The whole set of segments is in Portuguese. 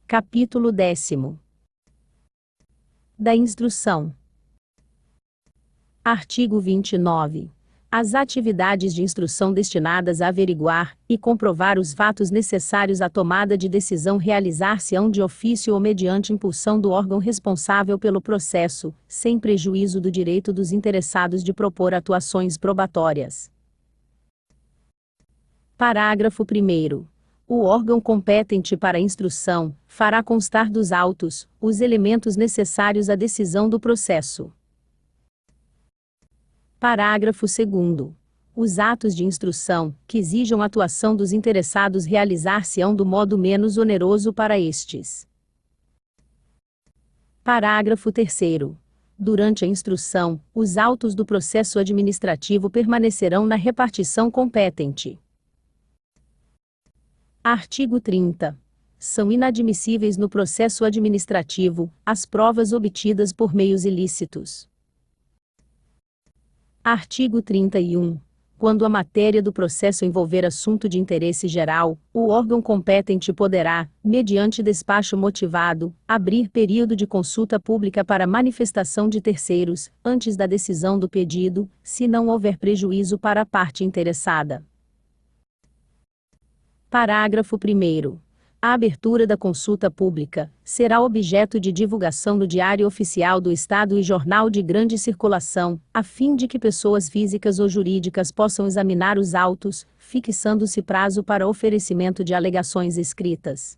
Capítulo 10º. Da instrução. Artigo 29. As atividades de instrução destinadas a averiguar e comprovar os fatos necessários à tomada de decisão realizar-se-ão de ofício ou mediante impulsão do órgão responsável pelo processo, sem prejuízo do direito dos interessados de propor atuações probatórias. Parágrafo 1º. O órgão competente para a instrução fará constar dos autos os elementos necessários à decisão do processo. Parágrafo 2º. Os atos de instrução que exijam atuação dos interessados realizar-se-ão do modo menos oneroso para estes. Parágrafo 3º. Durante a instrução, os autos do processo administrativo permanecerão na repartição competente. Artigo 30. São inadmissíveis no processo administrativo as provas obtidas por meios ilícitos. Artigo 31. Quando a matéria do processo envolver assunto de interesse geral, o órgão competente poderá, mediante despacho motivado, abrir período de consulta pública para manifestação de terceiros, antes da decisão do pedido, se não houver prejuízo para a parte interessada. Parágrafo 1º. A abertura da consulta pública será objeto de divulgação no Diário Oficial do Estado e jornal de grande circulação, a fim de que pessoas físicas ou jurídicas possam examinar os autos, fixando-se prazo para oferecimento de alegações escritas.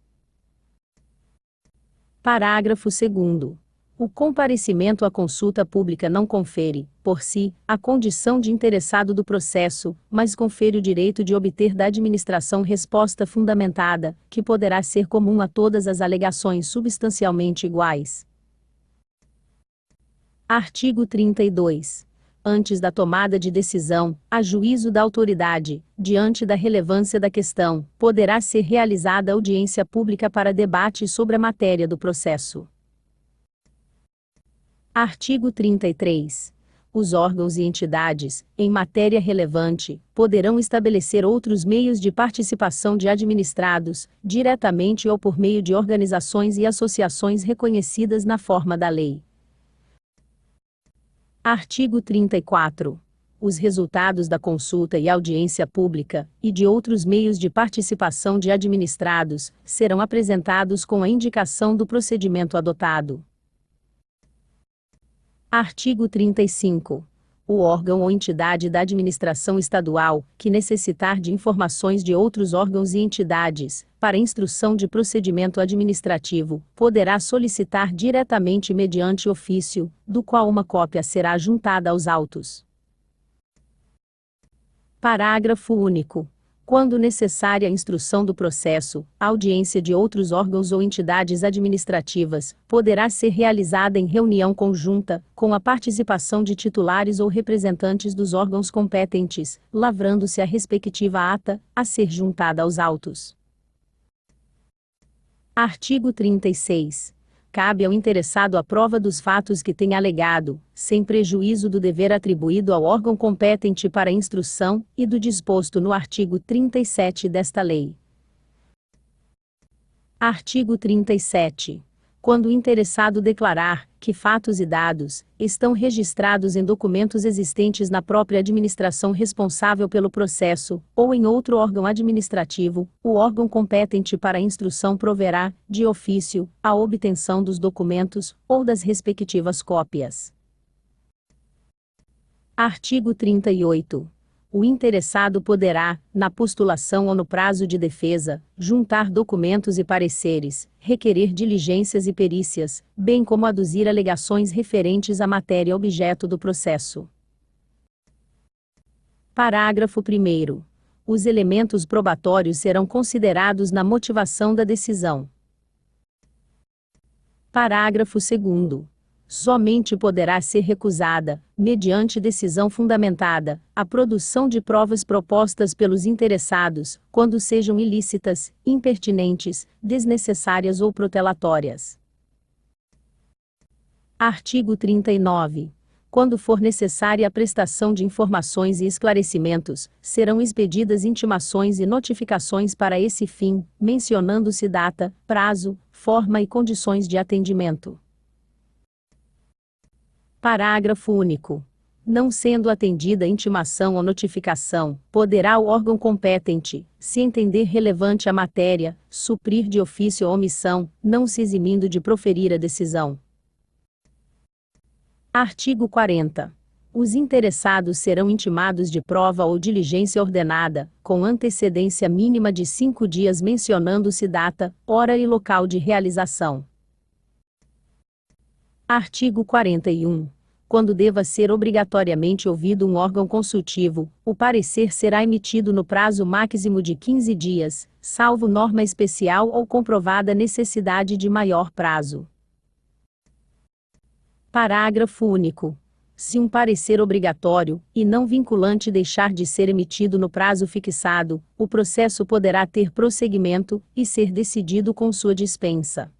Parágrafo 2º. O comparecimento à consulta pública não confere, por si, a condição de interessado do processo, mas confere o direito de obter da administração resposta fundamentada, que poderá ser comum a todas as alegações substancialmente iguais. Artigo 32. Antes da tomada de decisão, a juízo da autoridade, diante da relevância da questão, poderá ser realizada audiência pública para debate sobre a matéria do processo. Artigo 33. Os órgãos e entidades, em matéria relevante, poderão estabelecer outros meios de participação de administrados, diretamente ou por meio de organizações e associações reconhecidas na forma da lei. Artigo 34. Os resultados da consulta e audiência pública, e de outros meios de participação de administrados, serão apresentados com a indicação do procedimento adotado. Artigo 35. O órgão ou entidade da administração estadual, que necessitar de informações de outros órgãos e entidades, para instrução de procedimento administrativo, poderá solicitar diretamente mediante ofício, do qual uma cópia será juntada aos autos. Parágrafo único. Quando necessária a instrução do processo, a audiência de outros órgãos ou entidades administrativas poderá ser realizada em reunião conjunta, com a participação de titulares ou representantes dos órgãos competentes, lavrando-se a respectiva ata, a ser juntada aos autos. Artigo 36. Cabe ao interessado a prova dos fatos que tenha alegado, sem prejuízo do dever atribuído ao órgão competente para a instrução, e do disposto no artigo 37 desta lei. Artigo 37. Quando o interessado declarar que fatos e dados estão registrados em documentos existentes na própria administração responsável pelo processo, ou em outro órgão administrativo, o órgão competente para a instrução proverá, de ofício, a obtenção dos documentos, ou das respectivas cópias. Artigo 38. O interessado poderá, na postulação ou no prazo de defesa, juntar documentos e pareceres, requerer diligências e perícias, bem como aduzir alegações referentes à matéria objeto do processo. Parágrafo 1º. Os elementos probatórios serão considerados na motivação da decisão. Parágrafo 2º. Somente poderá ser recusada, mediante decisão fundamentada, a produção de provas propostas pelos interessados, quando sejam ilícitas, impertinentes, desnecessárias ou protelatórias. Artigo 39. Quando for necessária a prestação de informações e esclarecimentos, serão expedidas intimações e notificações para esse fim, mencionando-se data, prazo, forma e condições de atendimento. Parágrafo único. Não sendo atendida intimação ou notificação, poderá o órgão competente, se entender relevante a matéria, suprir de ofício a omissão, não se eximindo de proferir a decisão. Artigo 40. Os interessados serão intimados de prova ou diligência ordenada, com antecedência mínima de 5 dias mencionando-se data, hora e local de realização. Artigo 41. Quando deva ser obrigatoriamente ouvido um órgão consultivo, o parecer será emitido no prazo máximo de 15 dias, salvo norma especial ou comprovada necessidade de maior prazo. Parágrafo único. Se um parecer obrigatório, e não vinculante deixar de ser emitido no prazo fixado, o processo poderá ter prosseguimento, e ser decidido com sua dispensa.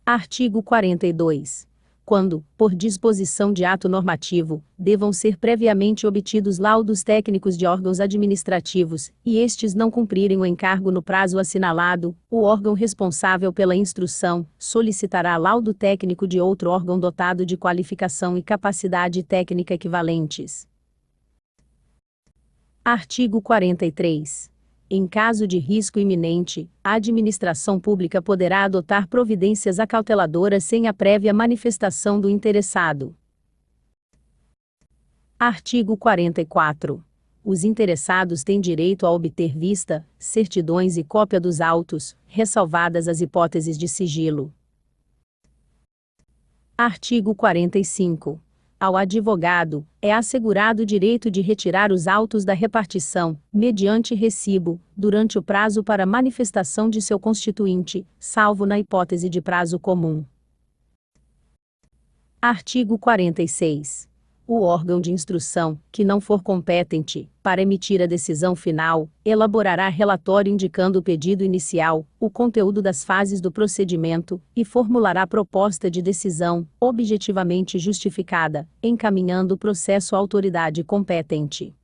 Artigo 42. Quando, por disposição de ato normativo, devam ser previamente obtidos laudos técnicos de órgãos administrativos, e estes não cumprirem o encargo no prazo assinalado, o órgão responsável pela instrução solicitará laudo técnico de outro órgão dotado de qualificação e capacidade técnica equivalentes. Artigo 43. Em caso de risco iminente, a administração pública poderá adotar providências acauteladoras sem a prévia manifestação do interessado. Artigo 44. Os interessados têm direito a obter vista, certidões e cópia dos autos, ressalvadas as hipóteses de sigilo. Artigo 45. Ao advogado, é assegurado o direito de retirar os autos da repartição, mediante recibo, durante o prazo para manifestação de seu constituinte, salvo na hipótese de prazo comum. Artigo 46. O órgão de instrução, que não for competente, para emitir a decisão final, elaborará relatório indicando o pedido inicial, o conteúdo das fases do procedimento, e formulará proposta de decisão, objetivamente justificada, encaminhando o processo à autoridade competente.